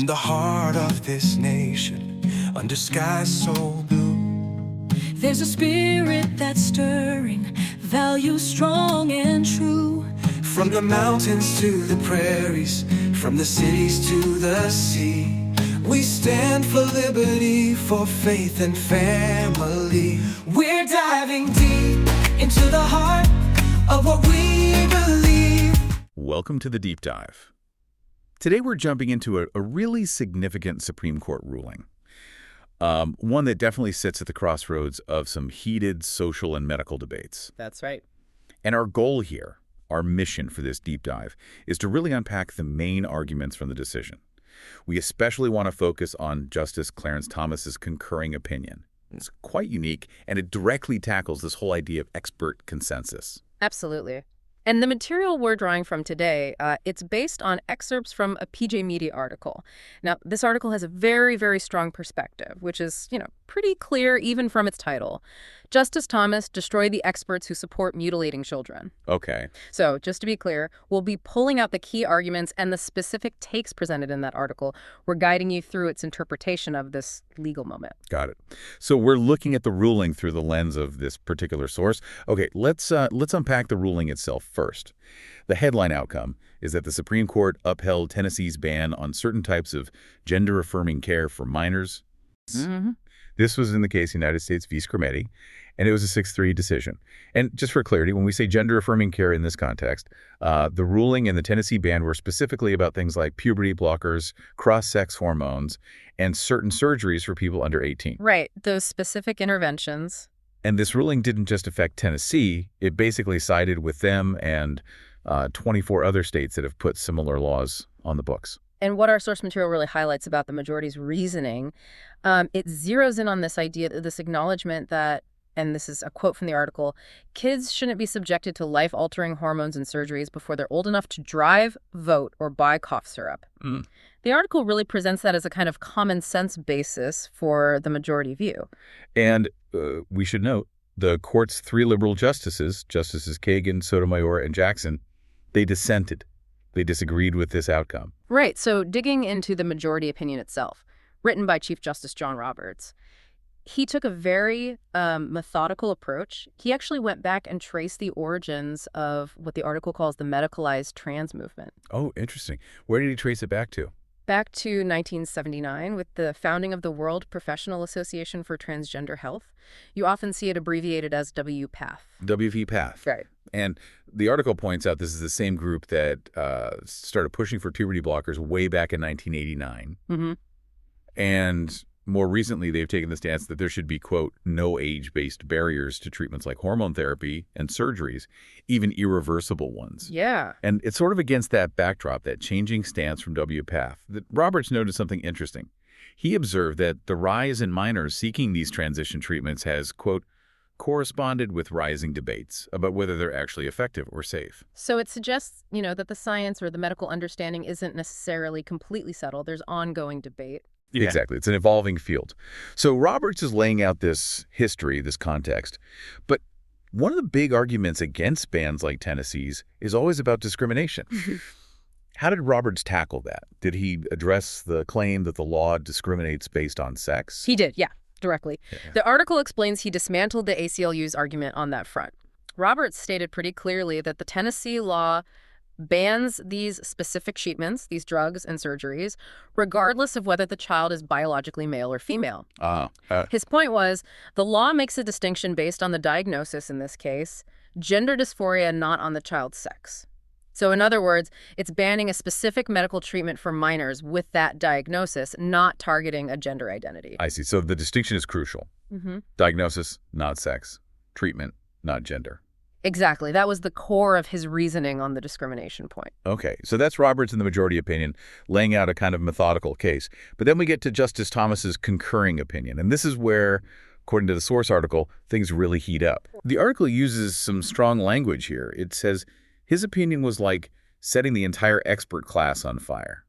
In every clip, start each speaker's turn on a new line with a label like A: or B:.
A: the heart of this nation, under skies so blue,
B: there's a spirit that's stirring, values strong and true.
A: From the mountains to the prairies, from the cities to the sea, we stand for liberty, for faith and family. We're diving deep into the heart of what we believe.
C: Welcome to the Deep Dive. Today we're jumping into a really significant Supreme Court ruling. One that definitely sits at the crossroads of some heated social and medical debates.
D: That's right.
C: And our goal here, our mission for this deep dive, is to really unpack the main arguments from the decision. We especially want to focus on Justice Clarence Thomas's concurring opinion. It's quite unique, and it directly tackles this whole idea of expert consensus.
D: Absolutely. And the material we're drawing from today, it's based on excerpts from a PJ Media article. Now, this article has a very, very strong perspective, which is, pretty clear even from its title. Justice Thomas destroyed the experts who support mutilating children.
C: Okay.
D: So, just to be clear, we'll be pulling out the key arguments and the specific takes presented in that article. We're guiding you through its interpretation of this legal moment.
C: Got it. So we're looking at the ruling through the lens of this particular source. Okay, let's unpack the ruling itself first. The headline outcome is that the Supreme Court upheld Tennessee's ban on certain types of gender-affirming care for minors.
D: Mm-hmm.
C: This was in the case United States v. Skrmetti, and it was a 6-3 decision. And just for clarity, when we say gender-affirming care in this context, the ruling and the Tennessee ban were specifically about things like puberty blockers, cross-sex hormones, and certain surgeries for people under 18.
D: Right, those specific interventions.
C: And this ruling didn't just affect Tennessee. It basically sided with them and 24 other states that have put similar laws on the books.
D: And what our source material really highlights about the majority's reasoning, it zeroes in on this idea, this acknowledgement that, and this is a quote from the article, kids shouldn't be subjected to life-altering hormones and surgeries before they're old enough to drive, vote, or buy cough syrup.
C: Mm.
D: The article really presents that as a kind of common sense basis for the majority view.
C: And we should note, the court's 3 liberal justices, Justices Kagan, Sotomayor, and Jackson, they dissented. They disagreed with this outcome.
D: Right. So digging into the majority opinion itself, written by Chief Justice John Roberts, he took a very methodical approach. He actually went back and traced the origins of what the article calls the medicalized trans movement.
C: Oh, interesting. Where did he trace it back to?
D: Back to 1979 with the founding of the World Professional Association for Transgender Health. You often see it abbreviated as WPATH.
C: WPATH.
D: Right.
C: And the article points out this is the same group that started pushing for puberty blockers way back in 1989.
D: Mm-hmm.
C: And more recently, they've taken the stance that there should be, quote, no age-based barriers to treatments like hormone therapy and surgeries, even irreversible ones.
D: Yeah.
C: And it's sort of against that backdrop, that changing stance from WPATH, that Roberts noted something interesting. He observed that the rise in minors seeking these transition treatments has, quote, corresponded with rising debates about whether they're actually effective or safe.
D: So it suggests, that the science or the medical understanding isn't necessarily completely settled. There's ongoing debate.
C: Yeah. Exactly. It's an evolving field. So Roberts is laying out this history, this context. But one of the big arguments against bans like Tennessee's is always about discrimination. How did Roberts tackle that? Did he address the claim that the law discriminates based on sex?
D: He did, yeah. Directly.
C: Yeah.
D: The article explains he dismantled the ACLU's argument on that front. Roberts stated pretty clearly that the Tennessee law bans these specific treatments, these drugs and surgeries, regardless of whether the child is biologically male or female. His point was the law makes a distinction based on the diagnosis, in this case, gender dysphoria, not on the child's sex. So in other words, it's banning a specific medical treatment for minors with that diagnosis, not targeting a gender identity.
C: I see. So the distinction is crucial.
D: Mm-hmm.
C: Diagnosis, not sex. Treatment, not gender.
D: Exactly. That was the core of his reasoning on the discrimination point.
C: Okay. So that's Roberts in the majority opinion, laying out a kind of methodical case. But then we get to Justice Thomas's concurring opinion. And this is where, according to the source article, things really heat up. The article uses some strong language here. It says his opinion was like setting the entire expert class on fire.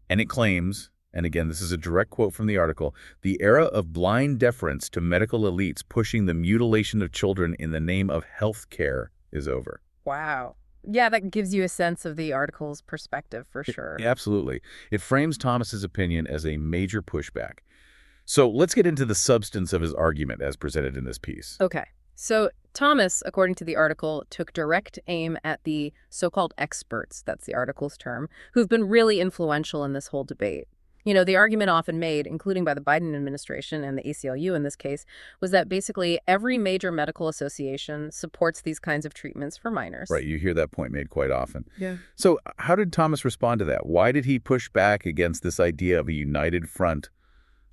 C: And it claims, and again, this is a direct quote from the article, the era of blind deference to medical elites pushing the mutilation of children in the name of health care is over.
D: Wow. Yeah, that gives you a sense of the article's perspective for sure.
C: Absolutely. It frames Thomas's opinion as a major pushback. So let's get into the substance of his argument as presented in this piece.
D: Okay. So Thomas, according to the article, took direct aim at the so-called experts, that's the article's term, who've been really influential in this whole debate. You know, the argument often made, including by the Biden administration and the ACLU in this case, was that basically every major medical association supports these kinds of treatments for minors.
C: Right, you hear that point made quite often.
D: Yeah.
C: So how did Thomas respond to that? Why did he push back against this idea of a united front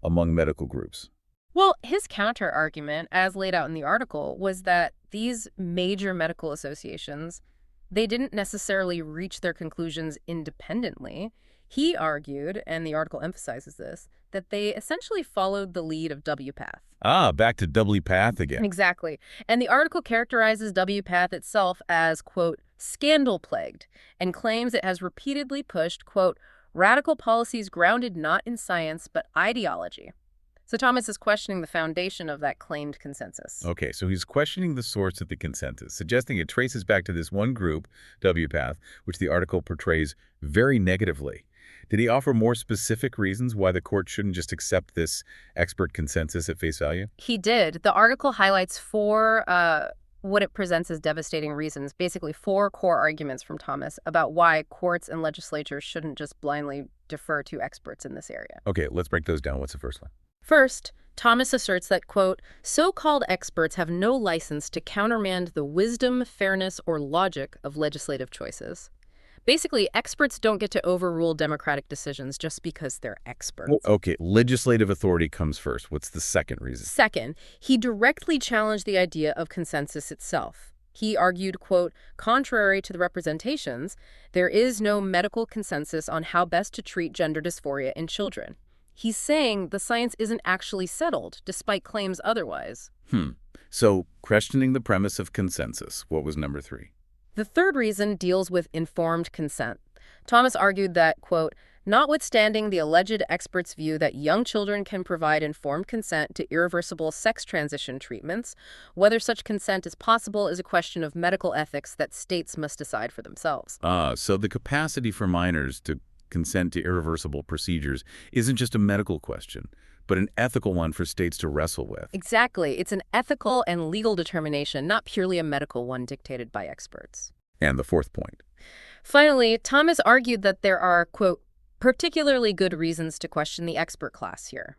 C: among medical groups?
D: Well, his counter-argument, as laid out in the article, was that these major medical associations, they didn't necessarily reach their conclusions independently. He argued, and the article emphasizes this, that they essentially followed the lead of WPATH.
C: Ah, back to WPATH again.
D: Exactly. And the article characterizes WPATH itself as, quote, scandal-plagued, and claims it has repeatedly pushed, quote, radical policies grounded not in science but ideology. So Thomas is questioning the foundation of that claimed consensus.
C: Okay, so he's questioning the source of the consensus, suggesting it traces back to this one group, WPATH, which the article portrays very negatively. Did he offer more specific reasons why the court shouldn't just accept this expert consensus at face value?
D: He did. The article highlights four, what it presents as devastating reasons, basically four core arguments from Thomas about why courts and legislatures shouldn't just blindly defer to experts in this area.
C: Okay, let's break those down. What's the first one?
D: First, Thomas asserts that, quote, so-called experts have no license to countermand the wisdom, fairness, or logic of legislative choices. Basically, experts don't get to overrule democratic decisions just because they're experts.
C: Well, okay, legislative authority comes first. What's the second reason?
D: Second, he directly challenged the idea of consensus itself. He argued, quote, contrary to the representations, there is no medical consensus on how best to treat gender dysphoria in children. He's saying the science isn't actually settled, despite claims otherwise.
C: So, questioning the premise of consensus. What was number three?
D: The third reason deals with informed consent. Thomas argued that, quote, notwithstanding the alleged experts' view that young children can provide informed consent to irreversible sex transition treatments, whether such consent is possible is a question of medical ethics that states must decide for themselves.
C: So the capacity for minors to consent to irreversible procedures isn't just a medical question, but an ethical one for states to wrestle with.
D: Exactly. It's an ethical and legal determination, not purely a medical one dictated by experts.
C: And the fourth point.
D: Finally, Thomas argued that there are, quote, particularly good reasons to question the expert class here.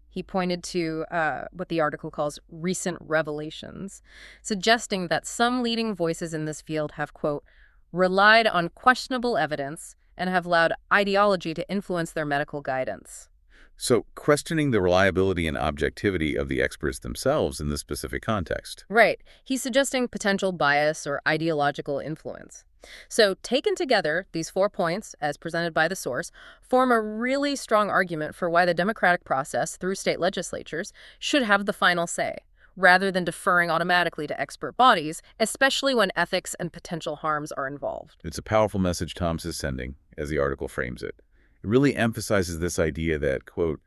D: He pointed to what the article calls recent revelations, suggesting that some leading voices in this field have, quote, relied on questionable evidence and have allowed ideology to influence their medical guidance.
C: So questioning the reliability and objectivity of the experts themselves in this specific context.
D: Right. He's suggesting potential bias or ideological influence. So taken together, these 4 points, as presented by the source, form a really strong argument for why the democratic process through state legislatures should have the final say, rather than deferring automatically to expert bodies, especially when ethics and potential harms are involved.
C: It's a powerful message Thomas is sending, as the article frames it. It really emphasizes this idea that, quote,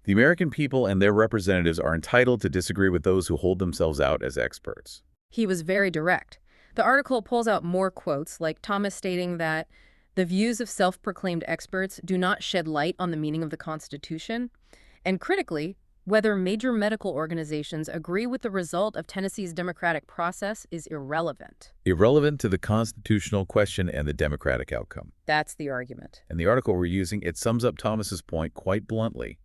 C: the American people and their representatives are entitled to disagree with those who hold themselves out as experts.
D: He was very direct. The article pulls out more quotes, like Thomas stating that the views of self-proclaimed experts do not shed light on the meaning of the Constitution, and critically, whether major medical organizations agree with the result of Tennessee's democratic process is irrelevant.
C: Irrelevant to the constitutional question and the democratic outcome.
D: That's the argument.
C: And the article we're using, it sums up Thomas's point quite bluntly.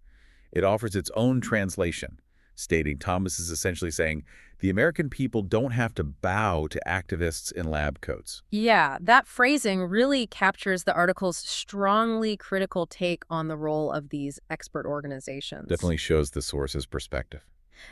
C: It offers its own translation, stating Thomas is essentially saying the American people don't have to bow to activists in lab coats.
D: Yeah, that phrasing really captures the article's strongly critical take on the role of these expert organizations.
C: Definitely shows the source's perspective.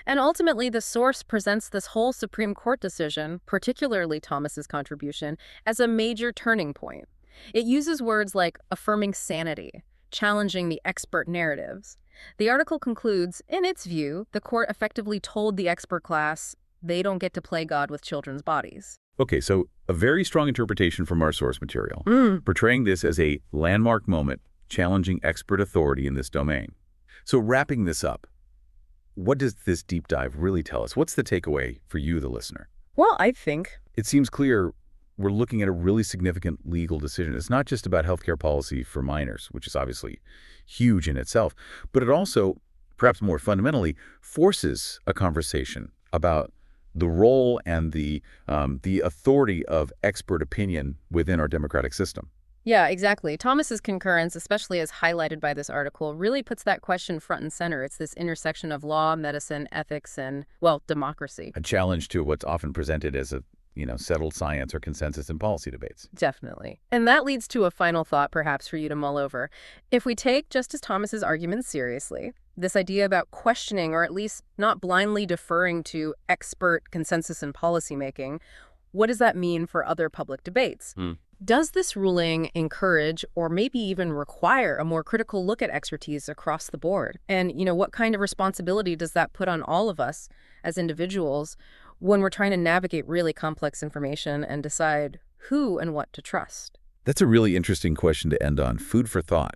D: And ultimately, the source presents this whole Supreme Court decision, particularly Thomas's contribution, as a major turning point. It uses words like affirming sanity, challenging the expert narratives. The article concludes, in its view, the court effectively told the expert class they don't get to play God with children's bodies.
C: Okay, so a very strong interpretation from our source material, portraying this as a landmark moment, challenging expert authority in this domain. So wrapping this up, what does this deep dive really tell us? What's the takeaway for you, the listener?
D: Well, I think
C: It seems clear we're looking at a really significant legal decision. It's not just about healthcare policy for minors, which is obviously huge in itself, but it also, perhaps more fundamentally, forces a conversation about the role and the authority of expert opinion within our democratic system.
D: Yeah, exactly. Thomas's concurrence, especially as highlighted by this article, really puts that question front and center. It's this intersection of law, medicine, ethics, and, well, democracy.
C: A challenge to what's often presented as a settled science or consensus in policy debates.
D: Definitely. And that leads to a final thought, perhaps, for you to mull over. If we take Justice Thomas's arguments seriously, this idea about questioning, or at least not blindly deferring to expert consensus in policymaking, what does that mean for other public debates? Does this ruling encourage or maybe even require a more critical look at expertise across the board? And, what kind of responsibility does that put on all of us as individuals when we're trying to navigate really complex information and decide who and what to trust?
C: That's a really interesting question to end on. Food for thought.